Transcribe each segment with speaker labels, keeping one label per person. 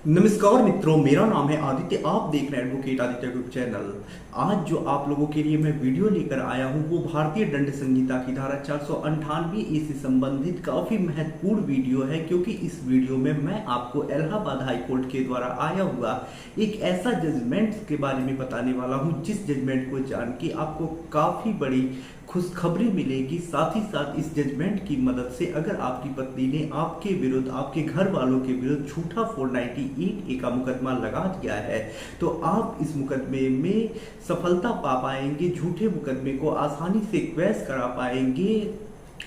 Speaker 1: नमस्कार मित्रों, मेरा नाम है आदित्य। आप देख रहे हैं एडवोकेट आदित्य यूट्यूब चैनल। आज जो आप लोगों के लिए मैं वीडियो लेकर आया हूं वो भारतीय दंड संहिता की धारा 498 से संबंधित काफी महत्वपूर्ण वीडियो है, क्योंकि इस वीडियो में मैं आपको इलाहाबाद हाई कोर्ट के द्वारा आया हुआ एक ऐसा जजमेंट के बारे में बताने वाला हूं जिस जजमेंट को जान के आपको काफी बड़ी खुशखबरी मिलेगी। साथ ही साथ इस जजमेंट की मदद से अगर आपकी पत्नी ने आपके विरुद्ध, आपके घर वालों के विरुद्ध झूठा 498A का मुकदमा लगा दिया है तो आप इस मुकदमे में सफलता पा पाएंगे, झूठे मुकदमे को आसानी से क्वैश करा पाएंगे।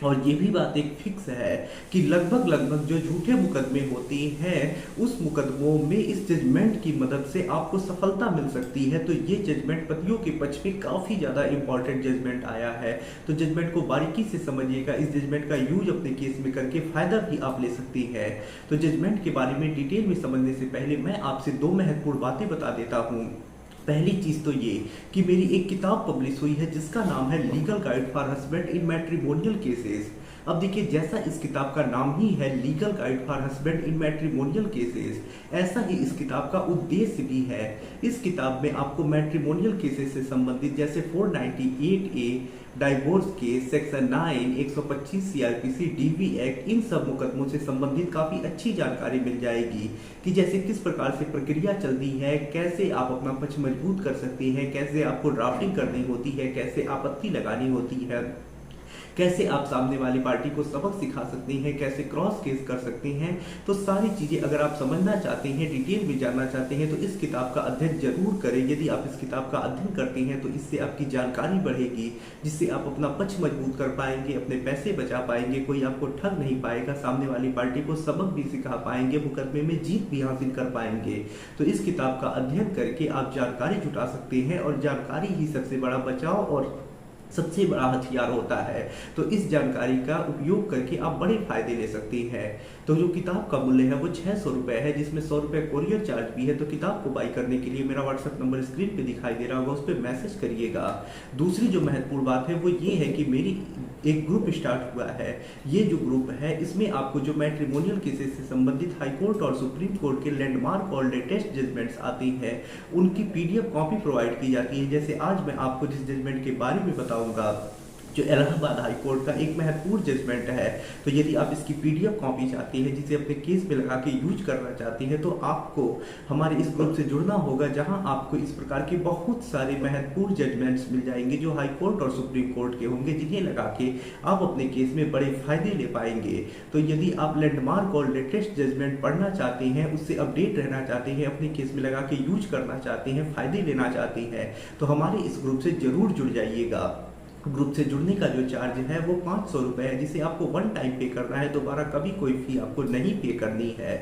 Speaker 1: और ये भी बात एक फिक्स है कि लगभग जो झूठे मुकदमे होते हैं उस मुकदमों में इस जजमेंट की मदद से आपको सफलता मिल सकती है। तो ये जजमेंट पतियों के पक्ष में काफ़ी ज़्यादा इंपॉर्टेंट जजमेंट आया है। तो जजमेंट को बारीकी से समझिएगा, इस जजमेंट का यूज अपने केस में करके फायदा भी आप ले सकती है। तो जजमेंट के बारे में डिटेल में समझने से पहले मैं आपसे दो महत्वपूर्ण बातें बता देता हूँ। पहली चीज तो ये कि मेरी एक किताब पब्लिश हुई है जिसका नाम है legal guide for husband in matrimonial cases. अब देखिए, जैसा इस किताब का नाम ही है legal guide for husband in matrimonial cases, ऐसा ही इस किताब का उद्देश्य भी है। इस किताब में आपको मैट्रिमोनियल केसेस से संबंधित जैसे 498A divorce case, section 9, 125 CRPC, DV act, इन सब मुकदमों से संबंधित काफी अच्छी जानकारी मिल जाएगी कि जैसे किस प्रकार से प्रक्रिया चलती है, कैसे आप अपना पक्ष मजबूत कर सकते हैं, कैसे आपको ड्राफ्टिंग करनी होती है, कैसे आपत्ति लगानी होती है, कैसे आप सामने वाली पार्टी को सबक सिखा सकते हैं, कैसे क्रॉस केस कर सकते हैं। तो सारी चीजें अगर आप समझना चाहते हैं, डिटेल में जानना चाहते हैं तो इस किताब का अध्ययन जरूर करें। यदि आप इस किताब का अध्ययन करते हैं तो इससे आपकी जानकारी बढ़ेगी, जिससे आप अपना पक्ष मजबूत कर पाएंगे, अपने पैसे बचा पाएंगे, कोई आपको ठग नहीं पाएगा, सामने वाली पार्टी को सबक भी सिखा पाएंगे, मुकदमे में जीत भी हासिल कर पाएंगे। तो इस किताब का अध्ययन करके आप जानकारी जुटा सकते हैं और जानकारी ही सबसे बड़ा बचाव और सबसे बड़ा हथियार होता है। तो इस जानकारी का उपयोग करके आप बड़े फायदे ले सकते हैं। तो जो किताब का मूल्य है वो 600 रुपये है, जिसमें 100 रुपये कोरियर चार्ज भी है। तो किताब को बाई करने के लिए मेरा व्हाट्सएप नंबर स्क्रीन पे दिखाई दे रहा होगा, उस पर मैसेज करिएगा। दूसरी जो महत्वपूर्ण बात है वो ये है कि मेरी एक ग्रुप स्टार्ट हुआ है। ये जो ग्रुप है इसमें आपको जो मैट्रिमोनियल केसेस से संबंधित हाई कोर्ट और सुप्रीम कोर्ट के लैंडमार्क और लेटेस्ट जजमेंट्स आती हैं, उनकी PDF कॉपी प्रोवाइड की जाती है। जैसे आज मैं आपको जिस जजमेंट के बारे में बताऊंगा, जो इलाहाबाद हाई कोर्ट का एक महत्वपूर्ण जजमेंट है, तो यदि आप इसकी PDF कॉपी चाहती हैं, जिसे अपने केस में लगा के यूज करना चाहती हैं, तो आपको हमारे इस ग्रुप से जुड़ना होगा, जहां आपको इस प्रकार के बहुत सारे महत्वपूर्ण जजमेंट्स मिल जाएंगे जो हाई कोर्ट और सुप्रीम कोर्ट के होंगे, जिन्हें लगा के आप अपने केस में बड़े फायदे ले पाएंगे। तो यदि आप लैंडमार्क और लेटेस्ट जजमेंट पढ़ना चाहते हैं, उससे अपडेट रहना चाहते हैं, अपने केस में लगा के यूज करना चाहते हैं, फायदे लेना चाहते हैं, तो हमारे इस ग्रुप से जरूर जुड़ जाइएगा। ग्रुप से जुड़ने का जो चार्ज है वो 500 रुपये है, जिसे आपको वन टाइम पे करना है, दोबारा कभी कोई फी आपको नहीं पे करनी है।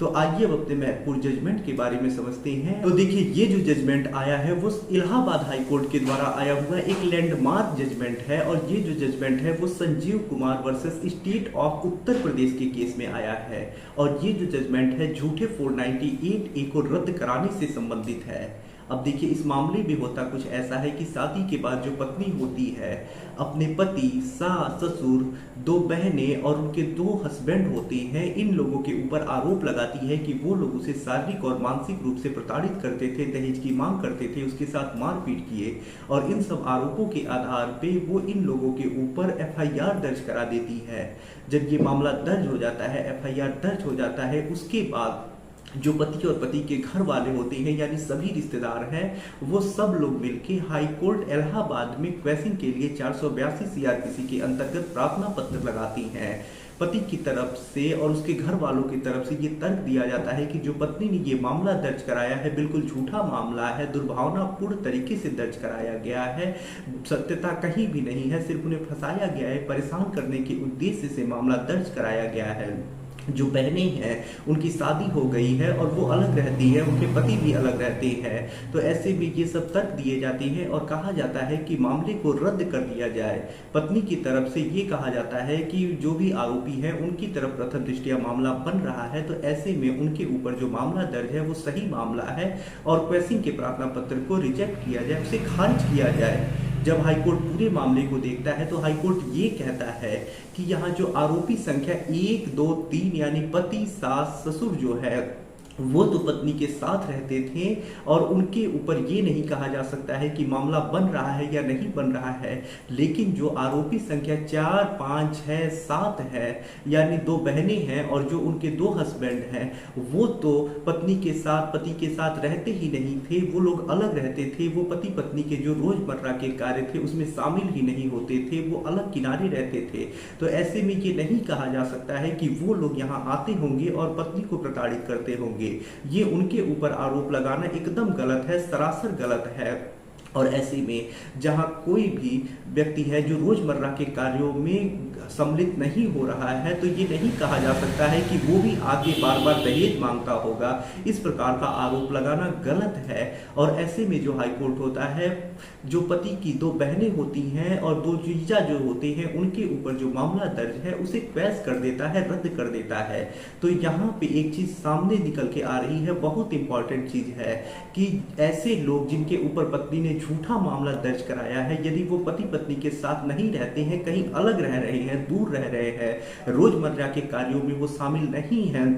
Speaker 1: तो आइए अब अपने महत्वपूर्ण जजमेंट के बारे में समझते हैं। तो देखिए, ये जो जजमेंट आया है वो इलाहाबाद हाई कोर्ट के द्वारा आया हुआ एक लैंडमार्क जजमेंट है। और ये जो जजमेंट है वो Sanjeev Kumar versus State of Uttar Pradesh के केस में आया है। और ये जो जजमेंट है झूठे 498A को रद्द कराने से संबंधित है। अब देखिए, इस मामले में होता कुछ ऐसा है कि शादी के बाद जो पत्नी होती है अपने पति, सास, ससुर, 2 बहनें और उनके 2 हस्बैंड होते हैं, इन लोगों के ऊपर आरोप लगाती है कि वो लोग उसे शारीरिक और मानसिक रूप से प्रताड़ित करते थे, दहेज की मांग करते थे, उसके साथ मारपीट किए। और इन सब आरोपों के आधार पे वो इन लोगों के ऊपर FIR दर्ज करा देती है। जब ये मामला दर्ज हो जाता है, FIR दर्ज हो जाता है, उसके बाद जो पति और पति के घर वाले होते हैं, यानी सभी रिश्तेदार हैं, वो सब लोग मिलके हाई कोर्ट इलाहाबाद में क्वैशिंग के लिए 482 CRPC के अंतर्गत प्रार्थना पत्र लगाती हैं। पति की तरफ से और उसके घर वालों की तरफ से ये तर्क दिया जाता है कि जो पत्नी ने ये मामला दर्ज कराया है बिल्कुल झूठा मामला है, दुर्भावनापूर्ण तरीके से दर्ज कराया गया है, सत्यता कहीं भी नहीं है, सिर्फ उन्हें फंसाया गया है, परेशान करने के उद्देश्य से मामला दर्ज कराया गया है। जो बहनें हैं उनकी शादी हो गई है और वो अलग रहती है, उनके पति भी अलग रहते हैं। तो ऐसे में ये सब तर्क दिए जाते हैं और कहा जाता है कि मामले को रद्द कर दिया जाए। पत्नी की तरफ से ये कहा जाता है कि जो भी आरोपी है उनकी तरफ प्रथम दृष्टया मामला बन रहा है, तो ऐसे में उनके ऊपर जो मामला दर्ज है वो सही मामला है और क्वैशिंग के प्रार्थना पत्र को रिजेक्ट किया जाए, उसे खारिज किया जाए। जब हाईकोर्ट पूरे मामले को देखता है तो हाईकोर्ट ये कहता है कि यहाँ जो आरोपी संख्या 1, 2, 3 यानी पति, सास, ससुर जो है वो तो पत्नी के साथ रहते थे और उनके ऊपर ये नहीं कहा जा सकता है कि मामला बन रहा है या नहीं बन रहा है। लेकिन जो आरोपी संख्या 4, 5, 6, 7 है, यानी 2 बहनें हैं और जो उनके 2 हस्बैंड हैं, वो तो पत्नी के साथ, पति के साथ रहते ही नहीं थे। वो लोग अलग रहते थे। वो पति पत्नी के जो रोजमर्रा के कार्य थे उसमें शामिल ही नहीं होते थे। वो अलग किनारे रहते थे। तो ऐसे में ये नहीं कहा जा सकता है कि वो लोग यहाँ आते होंगे और पत्नी को प्रताड़ित करते होंगे। ये उनके ऊपर आरोप लगाना एकदम गलत है, सरासर गलत है। और ऐसे में जहां कोई भी व्यक्ति है जो रोजमर्रा के कार्यों में सम्मिलित नहीं हो रहा है, तो ये नहीं कहा जा सकता है कि वो भी आगे बार बार दहेज मांगता होगा। इस प्रकार का आरोप लगाना गलत है। और ऐसे में जो हाईकोर्ट होता है, जो पति की 2 बहनें होती हैं और 2 जीजा जो होते हैं, उनके ऊपर जो मामला दर्ज है उसे क्वैश कर देता है, रद्द कर देता है। तो यहाँ पे एक चीज सामने निकल के आ रही है, बहुत इंपॉर्टेंट चीज है कि ऐसे लोग जिनके ऊपर पत्नी ने झूठा मामला दर्ज कराया है, यदि वो पति पत्नी के साथ नहीं रहते हैं, कहीं अलग रह रहे हैं, दूर रह रहे हैं, रोजमर्रा के कार्यों में वो शामिल नहीं हैं,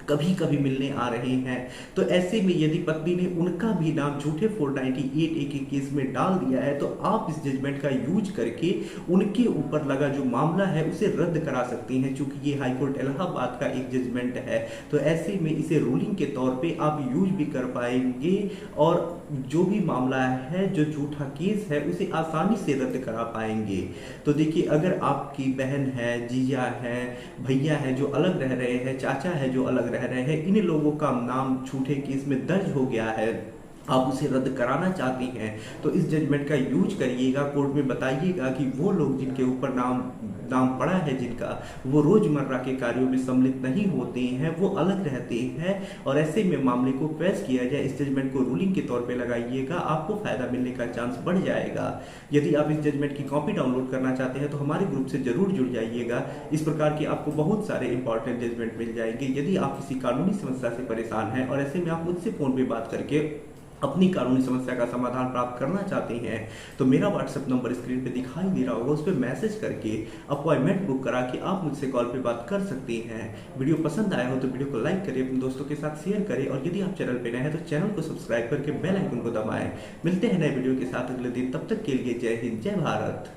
Speaker 1: कभी कभी मिलने आ रहे हैं, तो ऐसे में यदि पत्नी ने उनका भी नाम झूठे 498A के केस में डाल दिया है, तो आप इस जजमेंट का यूज करके उनके ऊपर लगा जो मामला है उसे रद्द करा सकती हैं। चूंकि ये हाईकोर्ट इलाहाबाद का एक जजमेंट है, तो ऐसे में इसे रूलिंग के तौर पे आप यूज भी कर पाएंगे और जो भी मामला है, जो झूठा केस है, उसे आसानी से रद्द करा पाएंगे। तो देखिए, अगर आपकी बहन है, जीजा है, भैया है जो अलग रह रहे हैं, चाचा है जो अलग रह रहे हैं, इन लोगों का नाम झूठे केस में दर्ज हो गया है, आप उसे रद्द कराना चाहती हैं, तो इस जजमेंट का यूज करिएगा। कोर्ट में बताइएगा कि वो लोग जिनके ऊपर नाम पड़ा है, जिनका वो रोजमर्रा के कार्यों में सम्मिलित नहीं होते हैं, वो अलग रहते हैं, और ऐसे में मामले को पेश किया जाए। इस जजमेंट को रूलिंग के तौर पे लगाइएगा, आपको फायदा मिलने का चांस बढ़ जाएगा। यदि आप इस जजमेंट की कॉपी डाउनलोड करना चाहते हैं तो हमारे ग्रुप से जरूर जुड़ जाइएगा। इस प्रकार की आपको बहुत सारे इंपॉर्टेंट जजमेंट मिल जाएंगे। यदि आप किसी कानूनी समस्या से परेशान हैं और ऐसे में आप मुझसे फोन पे बात करके अपनी कानूनी समस्या का समाधान प्राप्त करना चाहते हैं, तो मेरा व्हाट्सएप नंबर स्क्रीन पे दिखाई दे रहा होगा, उस पर मैसेज करके अपॉइंटमेंट बुक करा के आप मुझसे कॉल पे बात कर सकते हैं। वीडियो पसंद आया हो तो वीडियो को लाइक करें, अपने दोस्तों के साथ शेयर करें, और यदि आप चैनल पे नए हैं तो चैनल को सब्सक्राइब करके बेल आइकन को दबाएं। मिलते हैं नए वीडियो के साथ अगले दिन, तब तक के लिए जय हिंद, जय भारत।